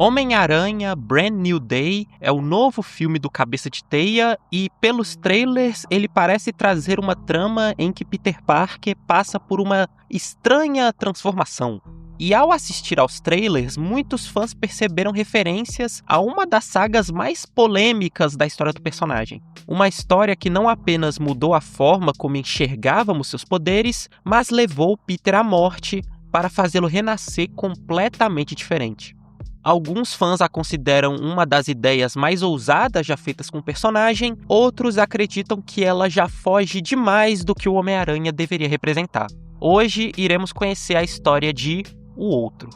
Homem-Aranha Brand New Day é o novo filme do Cabeça de Teia e, pelos trailers, ele parece trazer uma trama em que Peter Parker passa por uma estranha transformação. E ao assistir aos trailers, muitos fãs perceberam referências a uma das sagas mais polêmicas da história do personagem. Uma história que não apenas mudou a forma como enxergávamos seus poderes, mas levou Peter à morte para fazê-lo renascer completamente diferente. Alguns fãs a consideram uma das ideias mais ousadas já feitas com o personagem, outros acreditam que ela já foge demais do que o Homem-Aranha deveria representar. Hoje iremos conhecer a história de O Outro.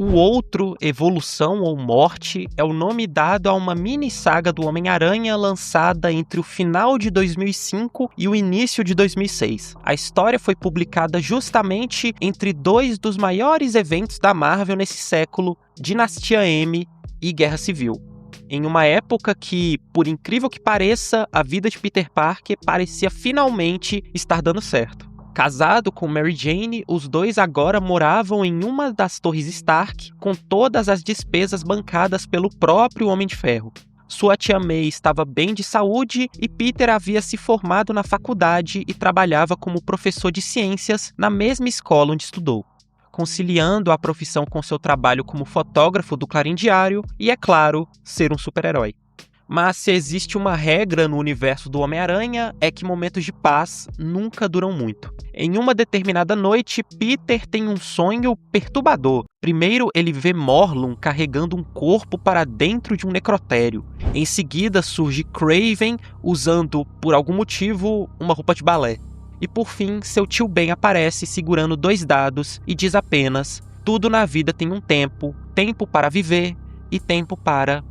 O Outro, Evolução ou Morte, é o nome dado a uma mini-saga do Homem-Aranha lançada entre o final de 2005 e o início de 2006. A história foi publicada justamente entre dois dos maiores eventos da Marvel nesse século, Dinastia M e Guerra Civil. Em uma época que, por incrível que pareça, a vida de Peter Parker parecia finalmente estar dando certo. Casado com Mary Jane, os dois agora moravam em uma das torres Stark, com todas as despesas bancadas pelo próprio Homem de Ferro. Sua tia May estava bem de saúde e Peter havia se formado na faculdade e trabalhava como professor de ciências na mesma escola onde estudou, conciliando a profissão com seu trabalho como fotógrafo do Clarim Diário e, é claro, ser um super-herói. Mas se existe uma regra no universo do Homem-Aranha, é que momentos de paz nunca duram muito. Em uma determinada noite, Peter tem um sonho perturbador. Primeiro, ele vê Morlun carregando um corpo para dentro de um necrotério. Em seguida, surge Kraven usando, por algum motivo, uma roupa de balé. E por fim, seu tio Ben aparece segurando 2 dados e diz apenas: tudo na vida tem um tempo, tempo para viver e tempo para...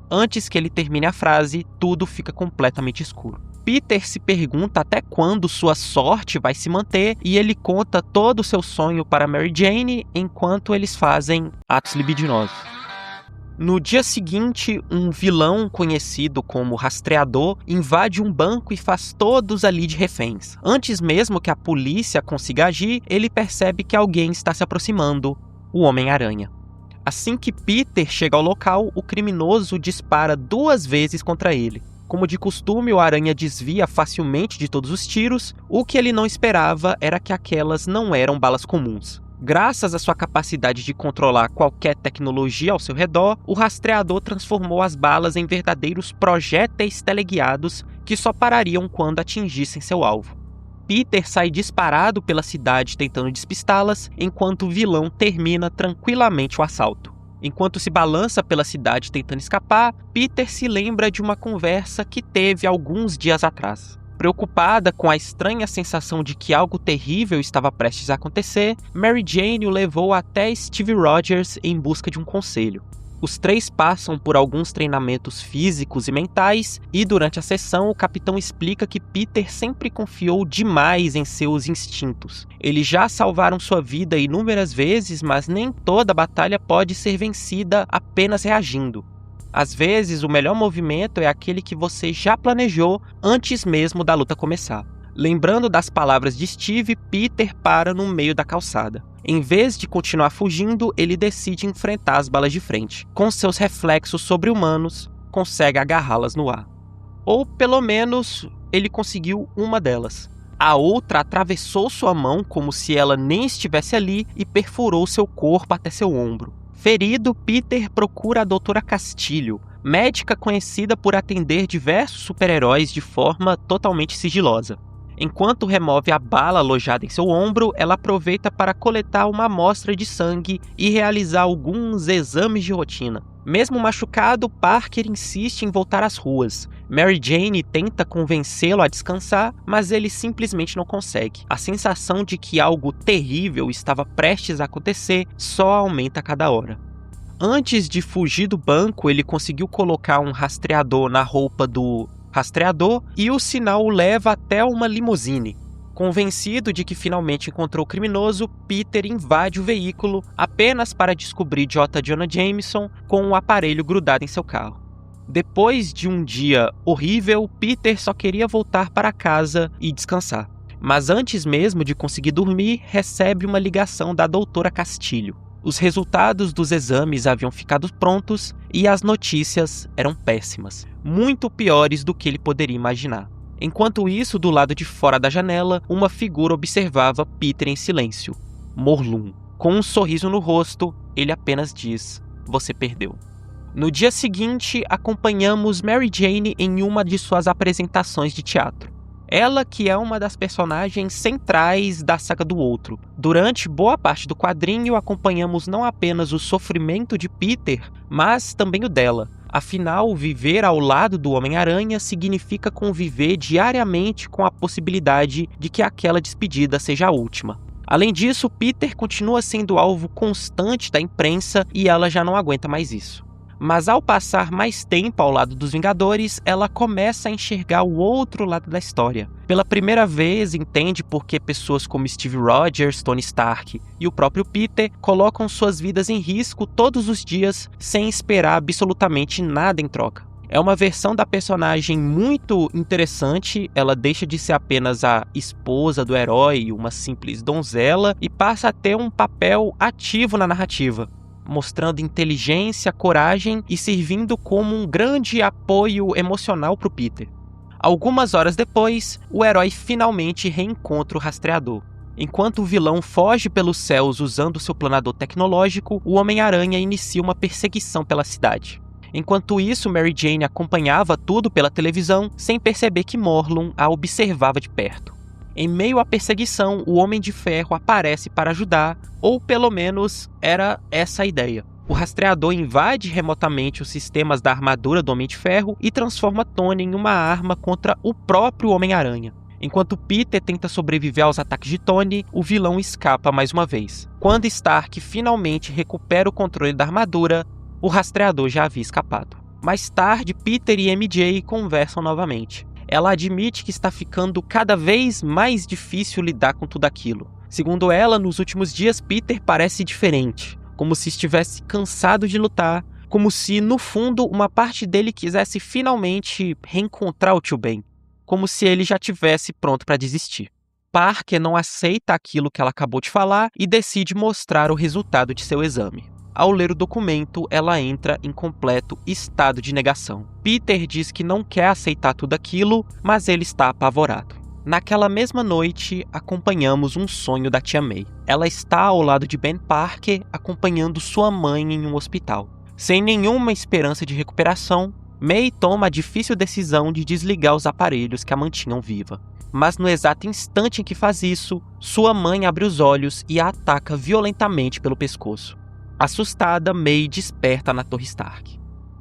Antes que ele termine a frase, tudo fica completamente escuro. Peter se pergunta até quando sua sorte vai se manter e ele conta todo o seu sonho para Mary Jane enquanto eles fazem atos libidinosos. No dia seguinte, um vilão conhecido como Rastreador invade um banco e faz todos ali de reféns. Antes mesmo que a polícia consiga agir, ele percebe que alguém está se aproximando, o Homem-Aranha. Assim que Peter chega ao local, o criminoso dispara 2 vezes contra ele. Como de costume, o Aranha desvia facilmente de todos os tiros. O que ele não esperava era que aquelas não eram balas comuns. Graças à sua capacidade de controlar qualquer tecnologia ao seu redor, o Rastreador transformou as balas em verdadeiros projéteis teleguiados que só parariam quando atingissem seu alvo. Peter sai disparado pela cidade tentando despistá-las, enquanto o vilão termina tranquilamente o assalto. Enquanto se balança pela cidade tentando escapar, Peter se lembra de uma conversa que teve alguns dias atrás. Preocupada com a estranha sensação de que algo terrível estava prestes a acontecer, Mary Jane o levou até Steve Rogers em busca de um conselho. Os 3 passam por alguns treinamentos físicos e mentais, e durante a sessão o capitão explica que Peter sempre confiou demais em seus instintos. Eles já salvaram sua vida inúmeras vezes, mas nem toda batalha pode ser vencida apenas reagindo. Às vezes, o melhor movimento é aquele que você já planejou antes mesmo da luta começar. Lembrando das palavras de Steve, Peter para no meio da calçada. Em vez de continuar fugindo, ele decide enfrentar as balas de frente. Com seus reflexos sobre-humanos, consegue agarrá-las no ar. Ou, pelo menos, ele conseguiu uma delas. A outra atravessou sua mão como se ela nem estivesse ali e perfurou seu corpo até seu ombro. Ferido, Peter procura a Doutora Castilho, médica conhecida por atender diversos super-heróis de forma totalmente sigilosa. Enquanto remove a bala alojada em seu ombro, ela aproveita para coletar uma amostra de sangue e realizar alguns exames de rotina. Mesmo machucado, Parker insiste em voltar às ruas. Mary Jane tenta convencê-lo a descansar, mas ele simplesmente não consegue. A sensação de que algo terrível estava prestes a acontecer só aumenta a cada hora. Antes de fugir do banco, ele conseguiu colocar um rastreador na roupa do Rastreador e o sinal o leva até uma limusine. Convencido de que finalmente encontrou o criminoso, Peter invade o veículo apenas para descobrir J. Jonah Jameson com um aparelho grudado em seu carro. Depois de um dia horrível, Peter só queria voltar para casa e descansar. Mas antes mesmo de conseguir dormir, recebe uma ligação da Doutora Castilho. Os resultados dos exames haviam ficado prontos e as notícias eram péssimas, muito piores do que ele poderia imaginar. Enquanto isso, do lado de fora da janela, uma figura observava Peter em silêncio. Morlun. Com um sorriso no rosto, ele apenas diz: "Você perdeu." No dia seguinte, acompanhamos Mary Jane em uma de suas apresentações de teatro. Ela que é uma das personagens centrais da saga do Outro. Durante boa parte do quadrinho, acompanhamos não apenas o sofrimento de Peter, mas também o dela. Afinal, viver ao lado do Homem-Aranha significa conviver diariamente com a possibilidade de que aquela despedida seja a última. Além disso, Peter continua sendo alvo constante da imprensa e ela já não aguenta mais isso. Mas ao passar mais tempo ao lado dos Vingadores, ela começa a enxergar o outro lado da história. Pela primeira vez, entende por que pessoas como Steve Rogers, Tony Stark e o próprio Peter colocam suas vidas em risco todos os dias sem esperar absolutamente nada em troca. É uma versão da personagem muito interessante, ela deixa de ser apenas a esposa do herói, uma simples donzela, e passa a ter um papel ativo na narrativa, mostrando inteligência, coragem e servindo como um grande apoio emocional para o Peter. Algumas horas depois, o herói finalmente reencontra o rastreador. Enquanto o vilão foge pelos céus usando seu planador tecnológico, o Homem-Aranha inicia uma perseguição pela cidade. Enquanto isso, Mary Jane acompanhava tudo pela televisão, sem perceber que Morlun a observava de perto. Em meio à perseguição, o Homem de Ferro aparece para ajudar, ou pelo menos era essa a ideia. O rastreador invade remotamente os sistemas da armadura do Homem de Ferro e transforma Tony em uma arma contra o próprio Homem-Aranha. Enquanto Peter tenta sobreviver aos ataques de Tony, o vilão escapa mais uma vez. Quando Stark finalmente recupera o controle da armadura, o rastreador já havia escapado. Mais tarde, Peter e MJ conversam novamente. Ela admite que está ficando cada vez mais difícil lidar com tudo aquilo. Segundo ela, nos últimos dias Peter parece diferente, como se estivesse cansado de lutar, como se, no fundo, uma parte dele quisesse finalmente reencontrar o tio Ben, como se ele já tivesse pronto para desistir. Parker não aceita aquilo que ela acabou de falar e decide mostrar o resultado de seu exame. Ao ler o documento, ela entra em completo estado de negação. Peter diz que não quer aceitar tudo aquilo, mas ele está apavorado. Naquela mesma noite, acompanhamos um sonho da tia May. Ela está ao lado de Ben Parker, acompanhando sua mãe em um hospital. Sem nenhuma esperança de recuperação, May toma a difícil decisão de desligar os aparelhos que a mantinham viva. Mas no exato instante em que faz isso, sua mãe abre os olhos e a ataca violentamente pelo pescoço. Assustada, May desperta na Torre Stark.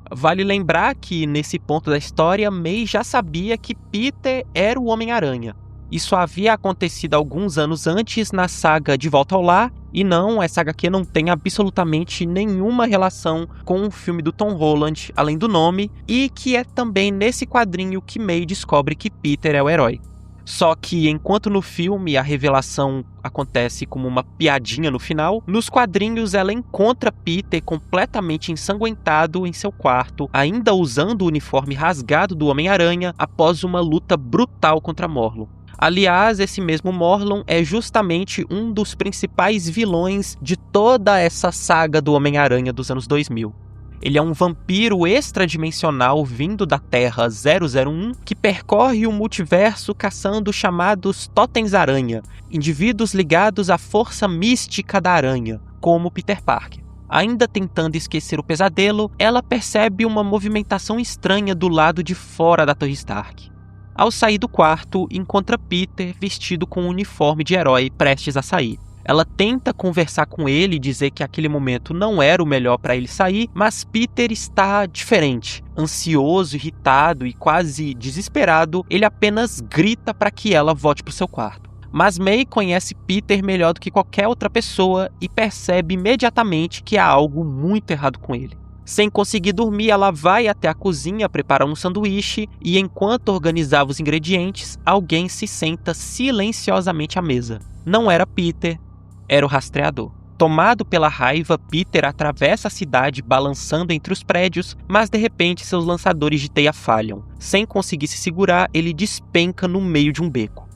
Vale lembrar que, nesse ponto da história, May já sabia que Peter era o Homem-Aranha. Isso havia acontecido alguns anos antes na saga De Volta ao Lar, e não, essa HQ não tem absolutamente nenhuma relação com o filme do Tom Holland, além do nome, e que é também nesse quadrinho que May descobre que Peter é o herói. Só que, enquanto no filme a revelação acontece como uma piadinha no final, nos quadrinhos ela encontra Peter completamente ensanguentado em seu quarto, ainda usando o uniforme rasgado do Homem-Aranha após uma luta brutal contra Morlun. Aliás, esse mesmo Morlun é justamente um dos principais vilões de toda essa saga do Homem-Aranha dos anos 2000. Ele é um vampiro extradimensional vindo da Terra 001 que percorre o multiverso caçando os chamados Totens-Aranha, indivíduos ligados à força mística da aranha, como Peter Parker. Ainda tentando esquecer o pesadelo, ela percebe uma movimentação estranha do lado de fora da Torre Stark. Ao sair do quarto, encontra Peter vestido com um uniforme de herói prestes a sair. Ela tenta conversar com ele e dizer que aquele momento não era o melhor para ele sair, mas Peter está diferente. Ansioso, irritado e quase desesperado, ele apenas grita para que ela volte para o seu quarto. Mas May conhece Peter melhor do que qualquer outra pessoa e percebe imediatamente que há algo muito errado com ele. Sem conseguir dormir, ela vai até a cozinha preparar um sanduíche e, enquanto organizava os ingredientes, alguém se senta silenciosamente à mesa. Não era Peter, era o rastreador. Tomado pela raiva, Peter atravessa a cidade balançando entre os prédios, mas de repente seus lançadores de teia falham. Sem conseguir se segurar, ele despenca no meio de um beco.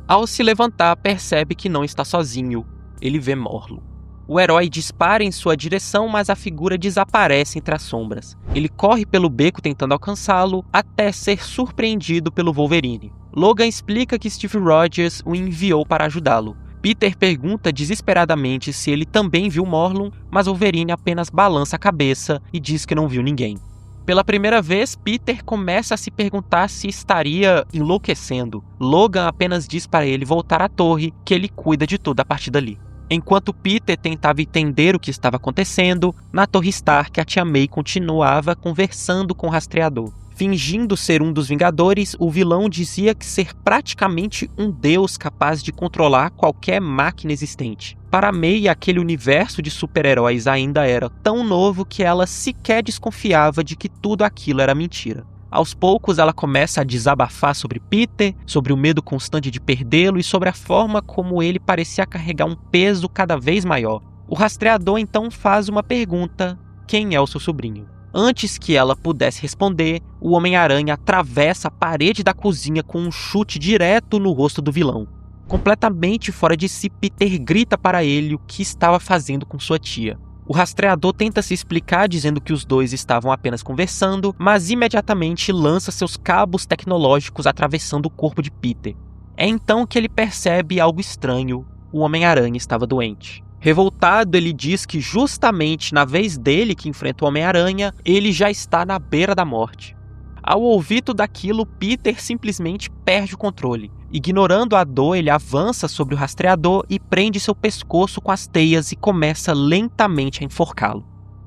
Ao se levantar, percebe que não está sozinho. Ele vê Morlun. O herói dispara em sua direção, mas a figura desaparece entre as sombras. Ele corre pelo beco tentando alcançá-lo, até ser surpreendido pelo Wolverine. Logan explica que Steve Rogers o enviou para ajudá-lo. Peter pergunta desesperadamente se ele também viu Morlun, mas Wolverine apenas balança a cabeça e diz que não viu ninguém. Pela primeira vez, Peter começa a se perguntar se estaria enlouquecendo. Logan apenas diz para ele voltar à torre, que ele cuida de tudo a partir dali. Enquanto Peter tentava entender o que estava acontecendo, na Torre Stark a Tia May continuava conversando com o rastreador. Fingindo ser um dos Vingadores, o vilão dizia que ser praticamente um deus capaz de controlar qualquer máquina existente. Para May, aquele universo de super-heróis ainda era tão novo que ela sequer desconfiava de que tudo aquilo era mentira. Aos poucos, ela começa a desabafar sobre Peter, sobre o medo constante de perdê-lo e sobre a forma como ele parecia carregar um peso cada vez maior. O rastreador então faz uma pergunta: quem é o seu sobrinho? Antes que ela pudesse responder, o Homem-Aranha atravessa a parede da cozinha com um chute direto no rosto do vilão. Completamente fora de si, Peter grita para ele o que estava fazendo com sua tia. O rastreador tenta se explicar dizendo que os dois estavam apenas conversando, mas imediatamente lança seus cabos tecnológicos atravessando o corpo de Peter. É então que ele percebe algo estranho: o Homem-Aranha estava doente. Revoltado, ele diz que justamente na vez dele que enfrenta o Homem-Aranha, ele já está na beira da morte. Ao ouvir tudo aquilo, Peter simplesmente perde o controle. Ignorando a dor, ele avança sobre o rastreador e prende seu pescoço com as teias e começa lentamente a enforcá-lo.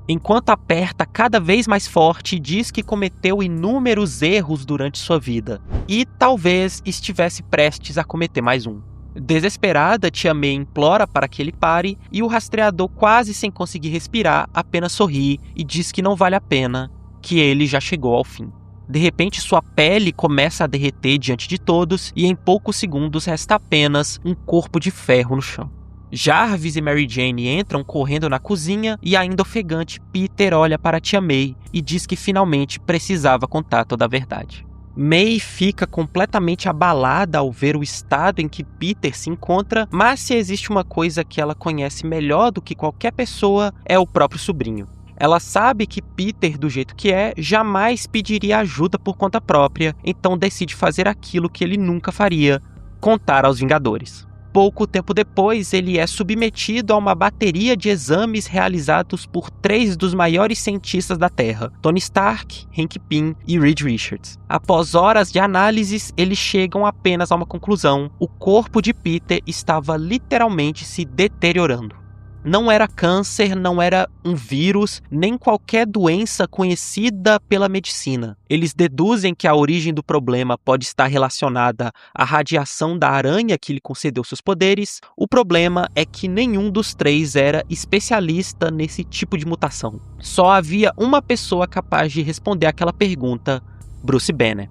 Enquanto aperta cada vez mais forte, diz que cometeu inúmeros erros durante sua vida e talvez estivesse prestes a cometer mais um. Desesperada, Tia May implora para que ele pare e o rastreador, quase sem conseguir respirar, apenas sorri e diz que não vale a pena, que ele já chegou ao fim. De repente, sua pele começa a derreter diante de todos e em poucos segundos resta apenas um corpo de ferro no chão. Jarvis e Mary Jane entram correndo na cozinha e, ainda ofegante, Peter olha para Tia May e diz que finalmente precisava contar toda a verdade. May fica completamente abalada ao ver o estado em que Peter se encontra, mas se existe uma coisa que ela conhece melhor do que qualquer pessoa, é o próprio sobrinho. Ela sabe que Peter, do jeito que é, jamais pediria ajuda por conta própria, então decide fazer aquilo que ele nunca faria: contar aos Vingadores. Pouco tempo depois, ele é submetido a uma bateria de exames realizados por 3 dos maiores cientistas da Terra: Tony Stark, Hank Pym e Reed Richards. Após horas de análises, eles chegam apenas a uma conclusão: o corpo de Peter estava literalmente se deteriorando. Não era câncer, não era um vírus, nem qualquer doença conhecida pela medicina. Eles deduzem que a origem do problema pode estar relacionada à radiação da aranha que lhe concedeu seus poderes. O problema é que nenhum dos 3 era especialista nesse tipo de mutação. Só havia uma pessoa capaz de responder aquela pergunta: Bruce Banner.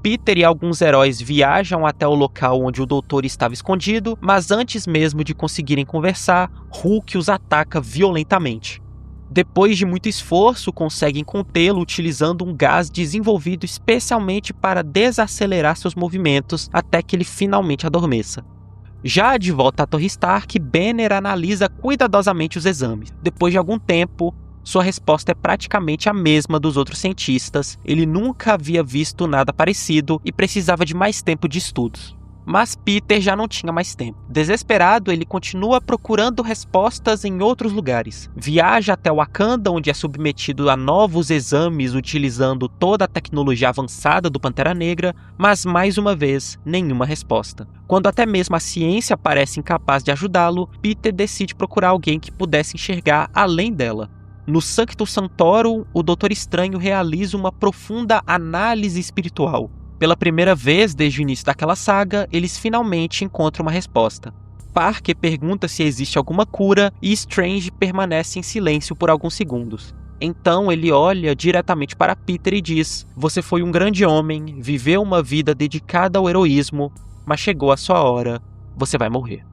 Peter e alguns heróis viajam até o local onde o doutor estava escondido, mas antes mesmo de conseguirem conversar, Hulk os ataca violentamente. Depois de muito esforço, conseguem contê-lo utilizando um gás desenvolvido especialmente para desacelerar seus movimentos até que ele finalmente adormeça. Já de volta à Torre Stark, Banner analisa cuidadosamente os exames. Depois de algum tempo, sua resposta é praticamente a mesma dos outros cientistas. Ele nunca havia visto nada parecido e precisava de mais tempo de estudos. Mas Peter já não tinha mais tempo. Desesperado, ele continua procurando respostas em outros lugares. Viaja até Wakanda, onde é submetido a novos exames utilizando toda a tecnologia avançada do Pantera Negra, mas mais uma vez, nenhuma resposta. Quando até mesmo a ciência parece incapaz de ajudá-lo, Peter decide procurar alguém que pudesse enxergar além dela. No Sanctum Sanctorum, o Doutor Estranho realiza uma profunda análise espiritual. Pela primeira vez desde o início daquela saga, eles finalmente encontram uma resposta. Parker pergunta se existe alguma cura e Strange permanece em silêncio por alguns segundos. Então ele olha diretamente para Peter e diz: "Você foi um grande homem, viveu uma vida dedicada ao heroísmo, mas chegou a sua hora, você vai morrer."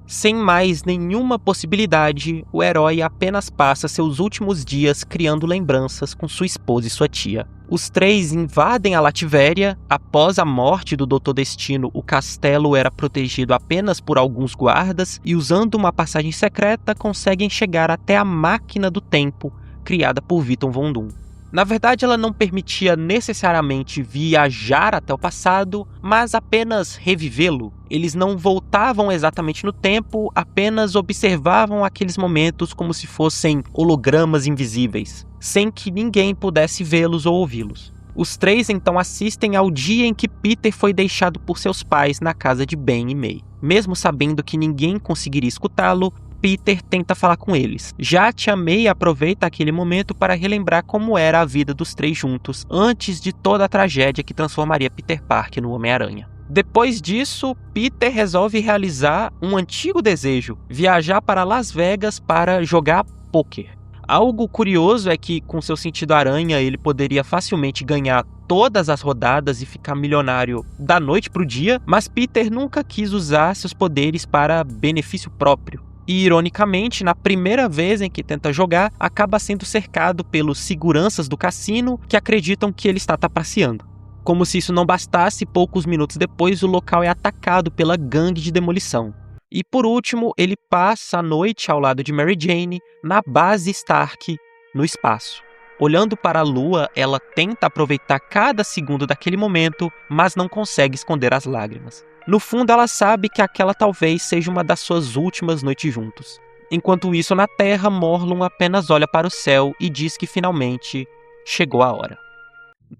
Sem mais nenhuma possibilidade, o herói apenas passa seus últimos dias criando lembranças com sua esposa e sua tia. Os três invadem a Lativéria. Após a morte do Dr. Destino, o castelo era protegido apenas por alguns guardas e, usando uma passagem secreta, conseguem chegar até a máquina do tempo criada por Victor Von Doom. Na verdade, ela não permitia necessariamente viajar até o passado, mas apenas revivê-lo. Eles não voltavam exatamente no tempo, apenas observavam aqueles momentos como se fossem hologramas invisíveis, sem que ninguém pudesse vê-los ou ouvi-los. Os três então assistem ao dia em que Peter foi deixado por seus pais na casa de Ben e May. Mesmo sabendo que ninguém conseguiria escutá-lo, Peter tenta falar com eles. Já a tia May aproveita aquele momento para relembrar como era a vida dos três juntos antes de toda a tragédia que transformaria Peter Parker no Homem-Aranha. Depois disso, Peter resolve realizar um antigo desejo: viajar para Las Vegas para jogar pôquer. Algo curioso é que, com seu sentido aranha, ele poderia facilmente ganhar todas as rodadas e ficar milionário da noite para o dia, mas Peter nunca quis usar seus poderes para benefício próprio. E, ironicamente, na primeira vez em que tenta jogar, acaba sendo cercado pelos seguranças do cassino que acreditam que ele está trapaceando. Como se isso não bastasse, poucos minutos depois o local é atacado pela gangue de demolição. E por último, ele passa a noite ao lado de Mary Jane na base Stark, no espaço. Olhando para a lua, ela tenta aproveitar cada segundo daquele momento, mas não consegue esconder as lágrimas. No fundo, ela sabe que aquela talvez seja uma das suas últimas noites juntos. Enquanto isso, na Terra, Morlun apenas olha para o céu e diz que finalmente chegou a hora.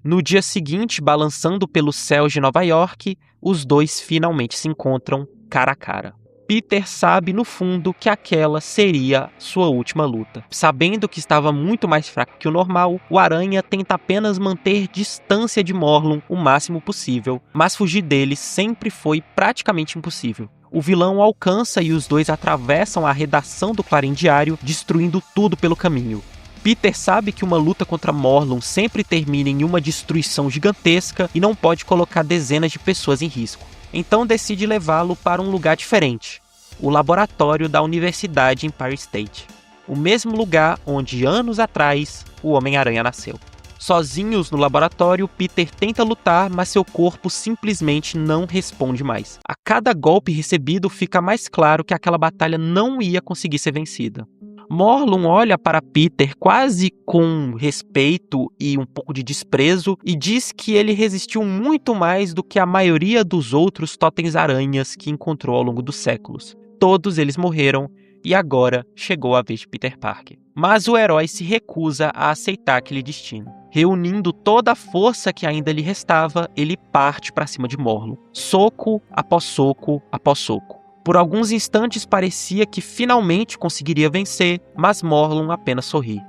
No dia seguinte, balançando pelos céus de Nova York, os dois finalmente se encontram cara a cara. Peter sabe, no fundo, que aquela seria sua última luta. Sabendo que estava muito mais fraco que o normal, o Aranha tenta apenas manter distância de Morlun o máximo possível, mas fugir dele sempre foi praticamente impossível. O vilão o alcança e os dois atravessam a redação do Clarim Diário, destruindo tudo pelo caminho. Peter sabe que uma luta contra Morlun sempre termina em uma destruição gigantesca e não pode colocar dezenas de pessoas em risco. Então decide levá-lo para um lugar diferente, o laboratório da Universidade Empire State, o mesmo lugar onde anos atrás o Homem-Aranha nasceu. Sozinhos no laboratório, Peter tenta lutar, mas seu corpo simplesmente não responde mais. A cada golpe recebido, fica mais claro que aquela batalha não ia conseguir ser vencida. Morlun olha para Peter quase com respeito e um pouco de desprezo e diz que ele resistiu muito mais do que a maioria dos outros totens-aranhas que encontrou ao longo dos séculos. Todos eles morreram e agora chegou a vez de Peter Parker. Mas o herói se recusa a aceitar aquele destino. Reunindo toda a força que ainda lhe restava, ele parte para cima de Morlun, soco após soco após soco. Por alguns instantes parecia que finalmente conseguiria vencer, mas Morlun apenas sorri.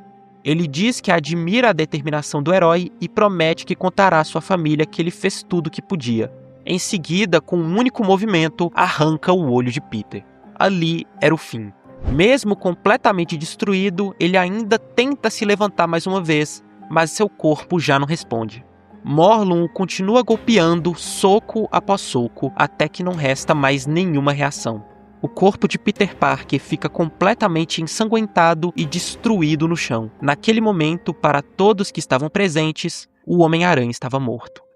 Ele diz que admira a determinação do herói e promete que contará à sua família que ele fez tudo o que podia. Em seguida, com um único movimento, arranca o olho de Peter. Ali era o fim. Mesmo completamente destruído, ele ainda tenta se levantar mais uma vez, mas seu corpo já não responde. Morlun o continua golpeando soco após soco, até que não resta mais nenhuma reação. O corpo de Peter Parker fica completamente ensanguentado e destruído no chão. Naquele momento, para todos que estavam presentes, o Homem-Aranha estava morto.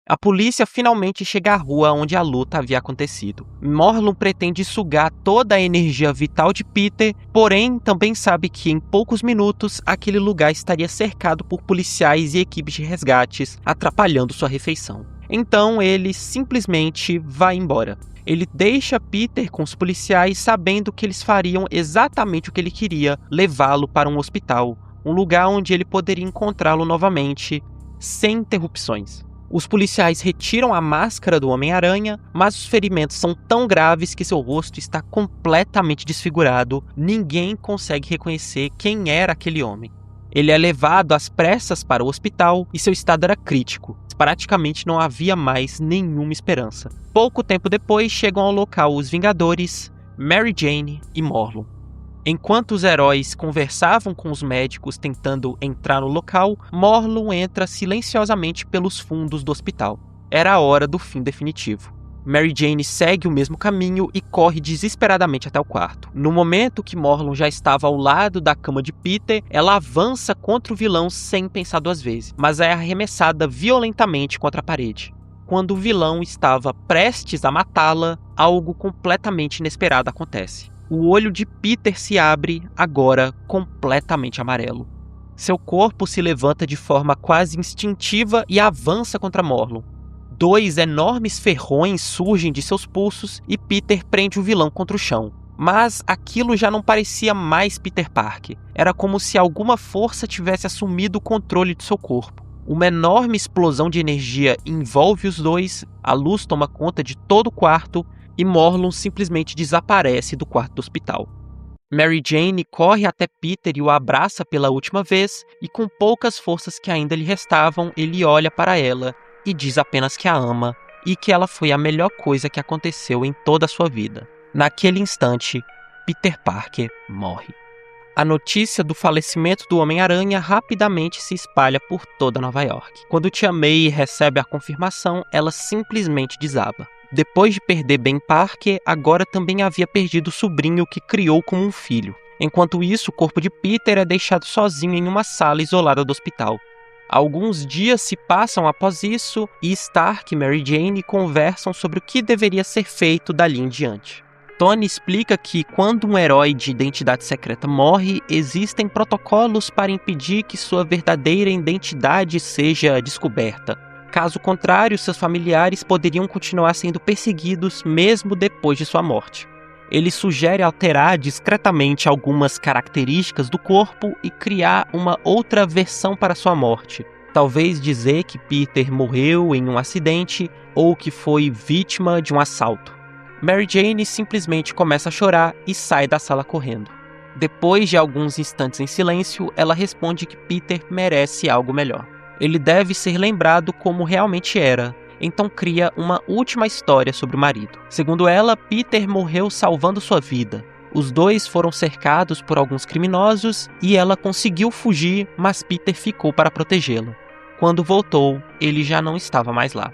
A polícia finalmente chega à rua onde a luta havia acontecido. Morlun pretende sugar toda a energia vital de Peter, porém também sabe que em poucos minutos aquele lugar estaria cercado por policiais e equipes de resgates, atrapalhando sua refeição. Então ele simplesmente vai embora. Ele deixa Peter com os policiais sabendo que eles fariam exatamente o que ele queria, levá-lo para um hospital, um lugar onde ele poderia encontrá-lo novamente, sem interrupções. Os policiais retiram a máscara do Homem-Aranha, mas os ferimentos são tão graves que seu rosto está completamente desfigurado. Ninguém consegue reconhecer quem era aquele homem. Ele é levado às pressas para o hospital e seu estado era crítico. Praticamente não havia mais nenhuma esperança. Pouco tempo depois chegam ao local os Vingadores, Mary Jane e Morlun. Enquanto os heróis conversavam com os médicos tentando entrar no local, Morlun entra silenciosamente pelos fundos do hospital. Era a hora do fim definitivo. Mary Jane segue o mesmo caminho e corre desesperadamente até o quarto. No momento que Morlun já estava ao lado da cama de Peter, ela avança contra o vilão sem pensar duas vezes, mas é arremessada violentamente contra a parede. Quando o vilão estava prestes a matá-la, algo completamente inesperado acontece. O olho de Peter se abre, agora completamente amarelo. Seu corpo se levanta de forma quase instintiva e avança contra Morlun. 2 enormes ferrões surgem de seus pulsos e Peter prende o vilão contra o chão. Mas aquilo já não parecia mais Peter Parker. Era como se alguma força tivesse assumido o controle de seu corpo. Uma enorme explosão de energia envolve os dois, a luz toma conta de todo o quarto e Morlun simplesmente desaparece do quarto do hospital. Mary Jane corre até Peter e o abraça pela última vez, e com poucas forças que ainda lhe restavam, ele olha para ela e diz apenas que a ama e que ela foi a melhor coisa que aconteceu em toda a sua vida. Naquele instante, Peter Parker morre. A notícia do falecimento do Homem-Aranha rapidamente se espalha por toda Nova York. Quando Tia May recebe a confirmação, ela simplesmente desaba. Depois de perder Ben Parker, agora também havia perdido o sobrinho que criou como um filho. Enquanto isso, o corpo de Peter é deixado sozinho em uma sala isolada do hospital. Alguns dias se passam após isso e Stark e Mary Jane conversam sobre o que deveria ser feito dali em diante. Tony explica que quando um herói de identidade secreta morre, existem protocolos para impedir que sua verdadeira identidade seja descoberta. Caso contrário, seus familiares poderiam continuar sendo perseguidos mesmo depois de sua morte. Ele sugere alterar discretamente algumas características do corpo e criar uma outra versão para sua morte. Talvez dizer que Peter morreu em um acidente ou que foi vítima de um assalto. Mary Jane simplesmente começa a chorar e sai da sala correndo. Depois de alguns instantes em silêncio, ela responde que Peter merece algo melhor. Ele deve ser lembrado como realmente era. Então cria uma última história sobre o marido. Segundo ela, Peter morreu salvando sua vida. Os dois foram cercados por alguns criminosos e ela conseguiu fugir, mas Peter ficou para protegê-la. Quando voltou, ele já não estava mais lá.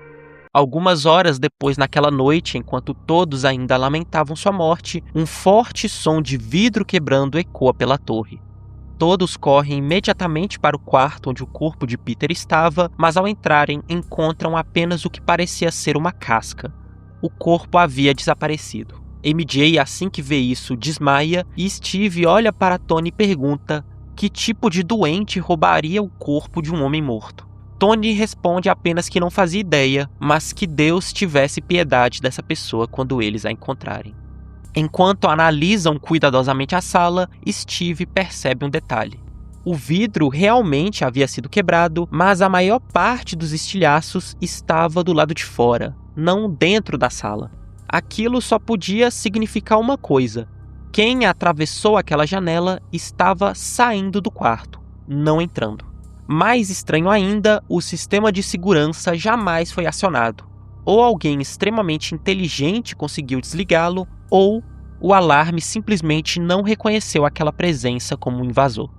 Algumas horas depois, naquela noite, enquanto todos ainda lamentavam sua morte, um forte som de vidro quebrando ecoa pela torre. Todos correm imediatamente para o quarto onde o corpo de Peter estava, mas ao entrarem encontram apenas o que parecia ser uma casca. O corpo havia desaparecido. MJ, assim que vê isso, desmaia e Steve olha para Tony e pergunta que tipo de doente roubaria o corpo de um homem morto. Tony responde apenas que não fazia ideia, mas que Deus tivesse piedade dessa pessoa quando eles a encontrarem. Enquanto analisam cuidadosamente a sala, Steve percebe um detalhe. O vidro realmente havia sido quebrado, mas a maior parte dos estilhaços estava do lado de fora, não dentro da sala. Aquilo só podia significar uma coisa: quem atravessou aquela janela estava saindo do quarto, não entrando. Mais estranho ainda, o sistema de segurança jamais foi acionado. Ou alguém extremamente inteligente conseguiu desligá-lo, ou o alarme simplesmente não reconheceu aquela presença como um invasor.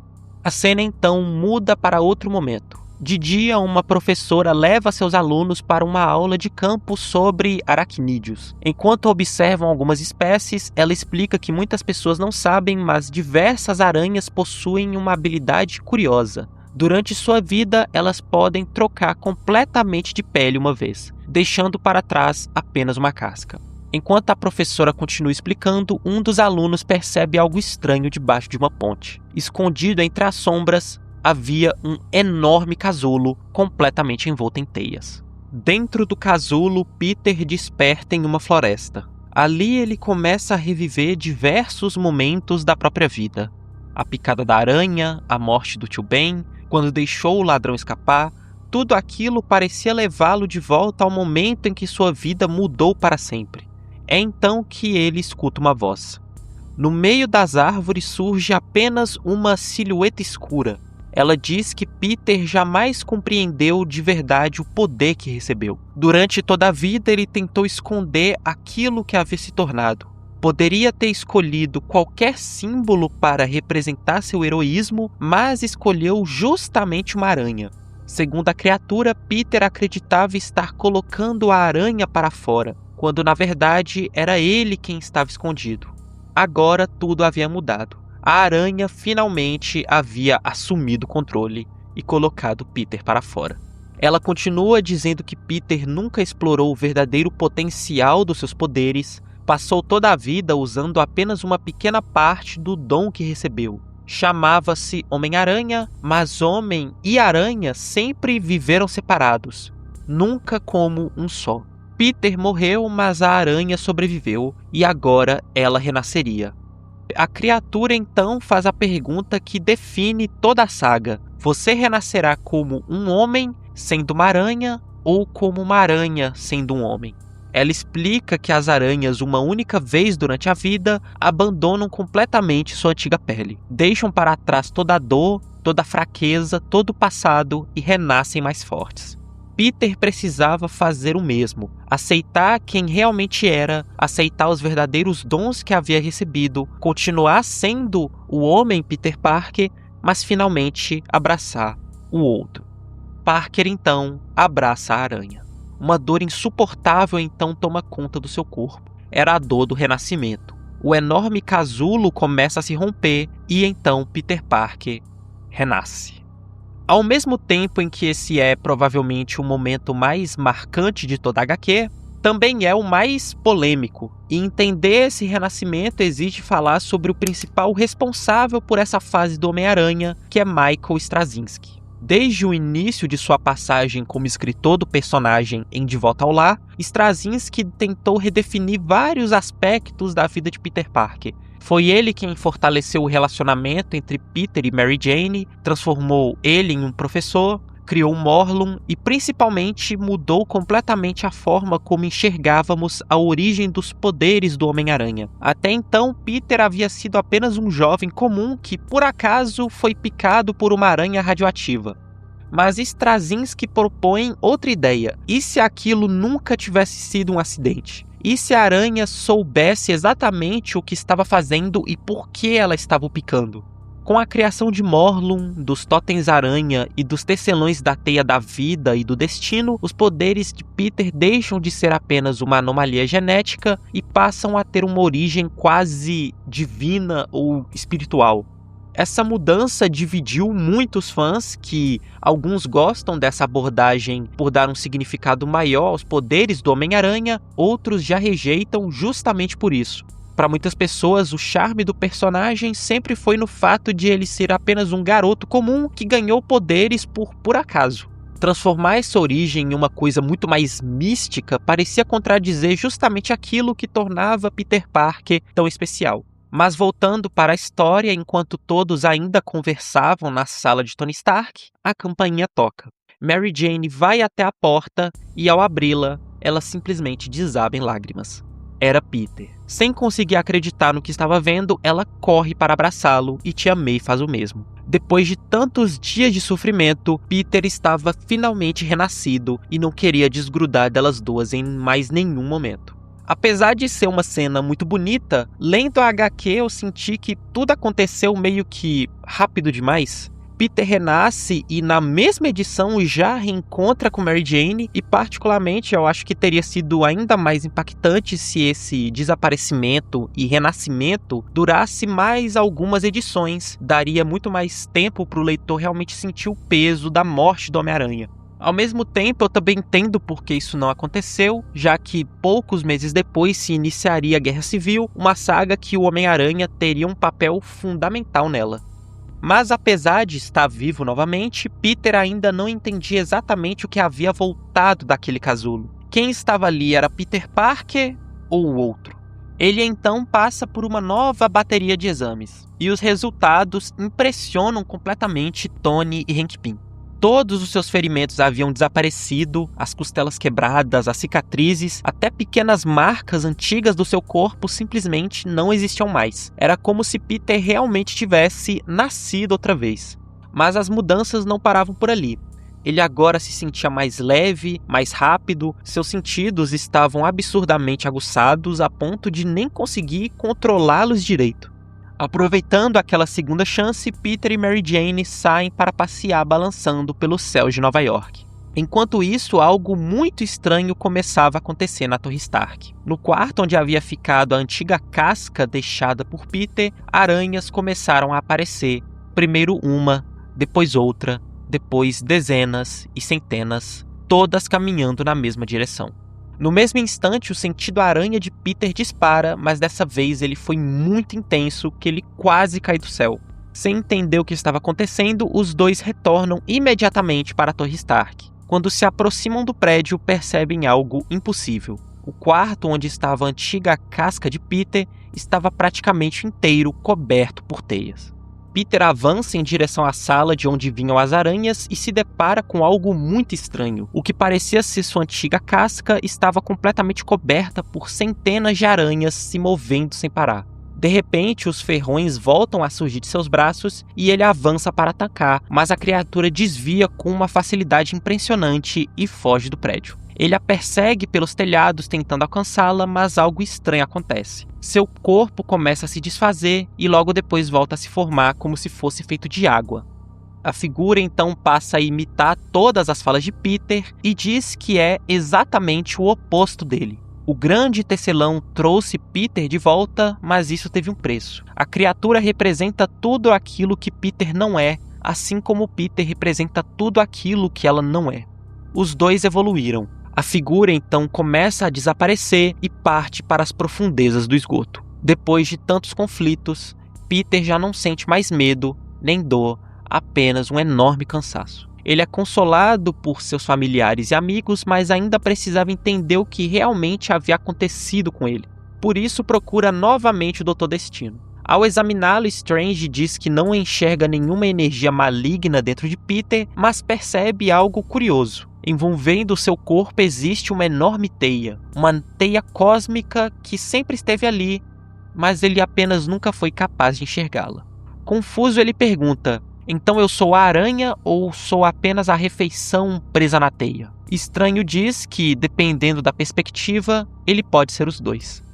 A cena então muda para outro momento. De dia, uma professora leva seus alunos para uma aula de campo sobre aracnídeos. Enquanto observam algumas espécies, ela explica que muitas pessoas não sabem, mas diversas aranhas possuem uma habilidade curiosa. Durante sua vida, elas podem trocar completamente de pele uma vez, deixando para trás apenas uma casca. Enquanto a professora continua explicando, um dos alunos percebe algo estranho debaixo de uma ponte. Escondido entre as sombras, havia um enorme casulo completamente envolto em teias. Dentro do casulo, Peter desperta em uma floresta. Ali ele começa a reviver diversos momentos da própria vida. A picada da aranha, a morte do tio Ben, quando deixou o ladrão escapar, tudo aquilo parecia levá-lo de volta ao momento em que sua vida mudou para sempre. É então que ele escuta uma voz. No meio das árvores surge apenas uma silhueta escura. Ela diz que Peter jamais compreendeu de verdade o poder que recebeu. Durante toda a vida ele tentou esconder aquilo que havia se tornado. Poderia ter escolhido qualquer símbolo para representar seu heroísmo, mas escolheu justamente uma aranha. Segundo a criatura, Peter acreditava estar colocando a aranha para fora. quando na verdade era ele quem estava escondido. Agora tudo havia mudado. A aranha finalmente havia assumido o controle e colocado Peter para fora. Ela continua dizendo que Peter nunca explorou o verdadeiro potencial dos seus poderes, passou toda a vida usando apenas uma pequena parte do dom que recebeu. Chamava-se Homem-Aranha, mas homem e aranha sempre viveram separados, nunca como um só. Peter morreu, mas a aranha sobreviveu e agora ela renasceria. A criatura então faz a pergunta que define toda a saga: você renascerá como um homem sendo uma aranha ou como uma aranha sendo um homem? Ela explica que as aranhas, uma única vez durante a vida, abandonam completamente sua antiga pele. Deixam para trás toda a dor, toda a fraqueza, todo o passado e renascem mais fortes. Peter precisava fazer o mesmo, aceitar quem realmente era, aceitar os verdadeiros dons que havia recebido, continuar sendo o homem Peter Parker, mas finalmente abraçar o outro. Parker então abraça a aranha. Uma dor insuportável então toma conta do seu corpo. Era a dor do renascimento. O enorme casulo começa a se romper e então Peter Parker renasce. Ao mesmo tempo em que esse é provavelmente o momento mais marcante de toda a HQ, também é o mais polêmico. E entender esse renascimento exige falar sobre o principal responsável por essa fase do Homem-Aranha, que é Michael Straczynski. Desde o início de sua passagem como escritor do personagem em De Volta ao Lar, Straczynski tentou redefinir vários aspectos da vida de Peter Parker. Foi ele quem fortaleceu o relacionamento entre Peter e Mary Jane, transformou ele em um professor, criou Morlun e principalmente mudou completamente a forma como enxergávamos a origem dos poderes do Homem-Aranha. Até então, Peter havia sido apenas um jovem comum que, por acaso, foi picado por uma aranha radioativa. Mas Straczynski propõe outra ideia. E se aquilo nunca tivesse sido um acidente? E se a aranha soubesse exatamente o que estava fazendo e por que ela estava o picando? Com a criação de Morlun, dos totens aranha e dos tecelões da teia da vida e do destino, os poderes de Peter deixam de ser apenas uma anomalia genética e passam a ter uma origem quase divina ou espiritual. Essa mudança dividiu muitos fãs, que alguns gostam dessa abordagem por dar um significado maior aos poderes do Homem-Aranha, outros já rejeitam justamente por isso. Para muitas pessoas, o charme do personagem sempre foi no fato de ele ser apenas um garoto comum que ganhou poderes por acaso. Transformar essa origem em uma coisa muito mais mística parecia contradizer justamente aquilo que tornava Peter Parker tão especial. Mas voltando para a história, enquanto todos ainda conversavam na sala de Tony Stark, a campainha toca. Mary Jane vai até a porta e, ao abri-la, ela simplesmente desaba em lágrimas. Era Peter. Sem conseguir acreditar no que estava vendo, ela corre para abraçá-lo e Tia May faz o mesmo. Depois de tantos dias de sofrimento, Peter estava finalmente renascido e não queria desgrudar delas duas em mais nenhum momento. Apesar de ser uma cena muito bonita, lendo a HQ eu senti que tudo aconteceu meio que rápido demais. Peter renasce e na mesma edição já reencontra com Mary Jane e particularmente eu acho que teria sido ainda mais impactante se esse desaparecimento e renascimento durasse mais algumas edições. Daria muito mais tempo para o leitor realmente sentir o peso da morte do Homem-Aranha. Ao mesmo tempo, eu também entendo por que isso não aconteceu, já que poucos meses depois se iniciaria a Guerra Civil, uma saga que o Homem-Aranha teria um papel fundamental nela. Mas apesar de estar vivo novamente, Peter ainda não entendia exatamente o que havia voltado daquele casulo. Quem estava ali era Peter Parker ou o outro? Ele então passa por uma nova bateria de exames, e os resultados impressionam completamente Tony e Hank Pym. Todos os seus ferimentos haviam desaparecido, as costelas quebradas, as cicatrizes, até pequenas marcas antigas do seu corpo simplesmente não existiam mais. Era como se Peter realmente tivesse nascido outra vez. Mas as mudanças não paravam por ali. Ele agora se sentia mais leve, mais rápido, seus sentidos estavam absurdamente aguçados a ponto de nem conseguir controlá-los direito. Aproveitando aquela segunda chance, Peter e Mary Jane saem para passear balançando pelos céus de Nova York. Enquanto isso, algo muito estranho começava a acontecer na Torre Stark. No quarto onde havia ficado a antiga casca deixada por Peter, aranhas começaram a aparecer. Primeiro uma, depois outra, depois dezenas e centenas, todas caminhando na mesma direção. No mesmo instante, o sentido aranha de Peter dispara, mas dessa vez ele foi muito intenso que ele quase cai do céu. Sem entender o que estava acontecendo, os dois retornam imediatamente para a Torre Stark. Quando se aproximam do prédio, percebem algo impossível. O quarto onde estava a antiga casca de Peter estava praticamente inteiro coberto por teias. Peter avança em direção à sala de onde vinham as aranhas e se depara com algo muito estranho. O que parecia ser sua antiga casca estava completamente coberta por centenas de aranhas se movendo sem parar. De repente, os ferrões voltam a surgir de seus braços e ele avança para atacar, mas a criatura desvia com uma facilidade impressionante e foge do prédio. Ele a persegue pelos telhados tentando alcançá-la, mas algo estranho acontece. Seu corpo começa a se desfazer e logo depois volta a se formar como se fosse feito de água. A figura então passa a imitar todas as falas de Peter e diz que é exatamente o oposto dele. O grande tecelão trouxe Peter de volta, mas isso teve um preço. A criatura representa tudo aquilo que Peter não é, assim como Peter representa tudo aquilo que ela não é. Os dois evoluíram. A figura então começa a desaparecer e parte para as profundezas do esgoto. Depois de tantos conflitos, Peter já não sente mais medo, nem dor, apenas um enorme cansaço. Ele é consolado por seus familiares e amigos, mas ainda precisava entender o que realmente havia acontecido com ele. Por isso procura novamente o Dr. Destino. Ao examiná-lo, Strange diz que não enxerga nenhuma energia maligna dentro de Peter, mas percebe algo curioso. Envolvendo seu corpo existe uma enorme teia, uma teia cósmica que sempre esteve ali, mas ele apenas nunca foi capaz de enxergá-la. Confuso, ele pergunta: então eu sou a aranha ou sou apenas a refeição presa na teia? Estranho diz que, dependendo da perspectiva, ele pode ser os dois.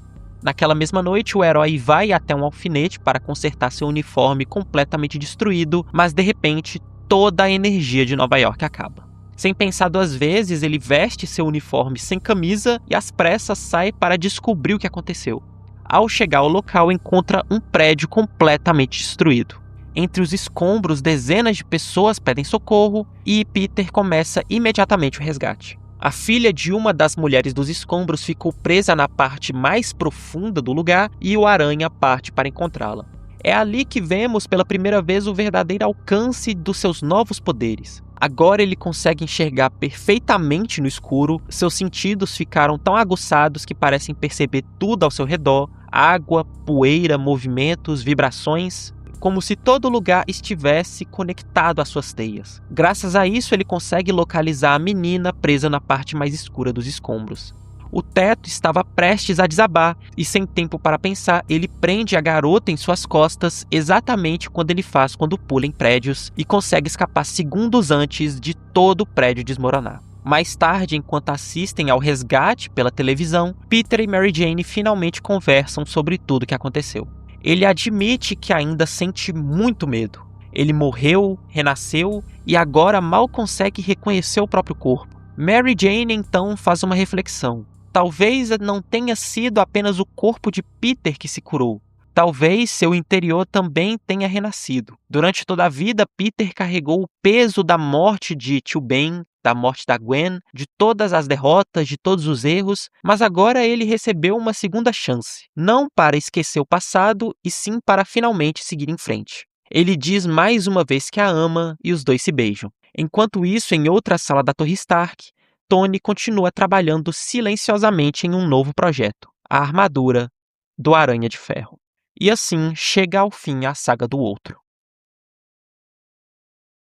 Naquela mesma noite, o herói vai até um alfinete para consertar seu uniforme completamente destruído, mas de repente, toda a energia de Nova York acaba. Sem pensar duas vezes, ele veste seu uniforme sem camisa e às pressas sai para descobrir o que aconteceu. Ao chegar ao local, encontra um prédio completamente destruído. Entre os escombros, dezenas de pessoas pedem socorro e Peter começa imediatamente o resgate. A filha de uma das mulheres dos escombros ficou presa na parte mais profunda do lugar e o aranha parte para encontrá-la. É ali que vemos pela primeira vez o verdadeiro alcance dos seus novos poderes. Agora ele consegue enxergar perfeitamente no escuro, seus sentidos ficaram tão aguçados que parecem perceber tudo ao seu redor: água, poeira, movimentos, vibrações, como se todo lugar estivesse conectado às suas teias. Graças a isso, ele consegue localizar a menina presa na parte mais escura dos escombros. O teto estava prestes a desabar e, sem tempo para pensar, ele prende a garota em suas costas exatamente quando pula em prédios e consegue escapar segundos antes de todo o prédio desmoronar. Mais tarde, enquanto assistem ao resgate pela televisão, Peter e Mary Jane finalmente conversam sobre tudo o que aconteceu. Ele admite que ainda sente muito medo. Ele morreu, renasceu e agora mal consegue reconhecer o próprio corpo. Mary Jane então faz uma reflexão. Talvez não tenha sido apenas o corpo de Peter que se curou. Talvez seu interior também tenha renascido. Durante toda a vida, Peter carregou o peso da morte de Tio Ben, da morte da Gwen, de todas as derrotas, de todos os erros, mas agora ele recebeu uma segunda chance. Não para esquecer o passado, e sim para finalmente seguir em frente. Ele diz mais uma vez que a ama e os dois se beijam. Enquanto isso, em outra sala da Torre Stark, Tony continua trabalhando silenciosamente em um novo projeto, a armadura do Aranha de Ferro. E assim chega ao fim a saga do Outro.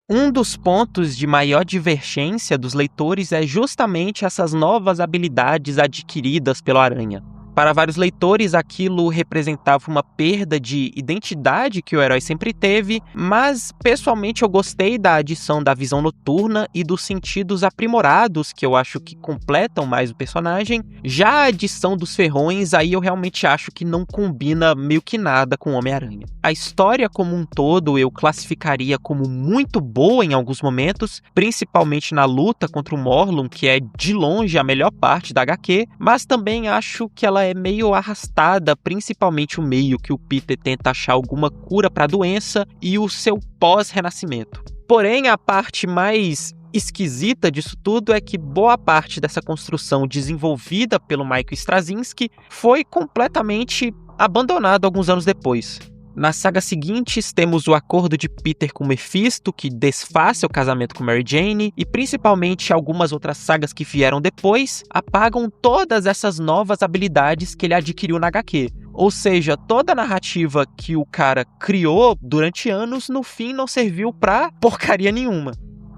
Um dos pontos de maior divergência dos leitores é justamente essas novas habilidades adquiridas pelo Aranha. Para vários leitores, aquilo representava uma perda de identidade que o herói sempre teve, mas pessoalmente eu gostei da adição da visão noturna e dos sentidos aprimorados, que eu acho que completam mais o personagem. Já a adição dos ferrões, aí eu realmente acho que não combina meio que nada com o Homem-Aranha. A história como um todo eu classificaria como muito boa em alguns momentos, principalmente na luta contra o Morlun, que é de longe a melhor parte da HQ, mas também acho que ela é meio arrastada, principalmente o meio que o Peter tenta achar alguma cura para a doença e o seu pós-renascimento. Porém, a parte mais esquisita disso tudo é que boa parte dessa construção desenvolvida pelo Michael Straczynski foi completamente abandonada alguns anos depois. Nas sagas seguintes, temos o acordo de Peter com Mephisto, que desfaz seu casamento com Mary Jane, e principalmente algumas outras sagas que vieram depois, apagam todas essas novas habilidades que ele adquiriu na HQ. Ou seja, toda a narrativa que o cara criou durante anos, no fim não serviu pra porcaria nenhuma.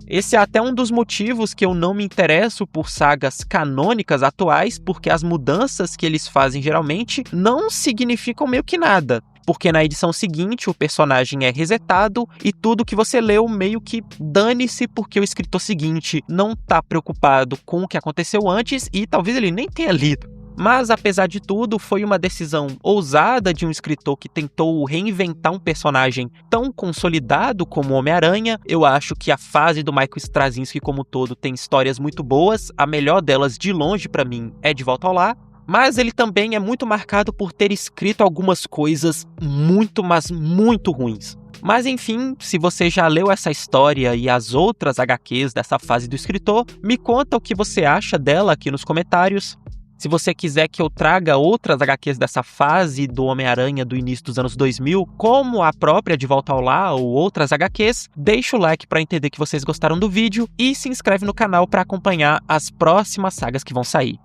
Esse é até um dos motivos que eu não me interesso por sagas canônicas atuais, porque as mudanças que eles fazem geralmente não significam meio que nada. Porque na edição seguinte o personagem é resetado e tudo que você leu meio que dane-se porque o escritor seguinte não tá preocupado com o que aconteceu antes e talvez ele nem tenha lido. Mas, apesar de tudo, foi uma decisão ousada de um escritor que tentou reinventar um personagem tão consolidado como o Homem-Aranha. Eu acho que a fase do Michael Straczynski como um todo tem histórias muito boas. A melhor delas, de longe, pra mim, é De Volta ao Lar. Mas ele também é muito marcado por ter escrito algumas coisas muito, mas muito ruins. Mas enfim, se você já leu essa história e as outras HQs dessa fase do escritor, me conta o que você acha dela aqui nos comentários. Se você quiser que eu traga outras HQs dessa fase do Homem-Aranha do início dos anos 2000, como a própria De Volta ao Lar ou outras HQs, deixa o like para entender que vocês gostaram do vídeo e se inscreve no canal para acompanhar as próximas sagas que vão sair.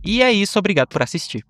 E é isso, obrigado por assistir.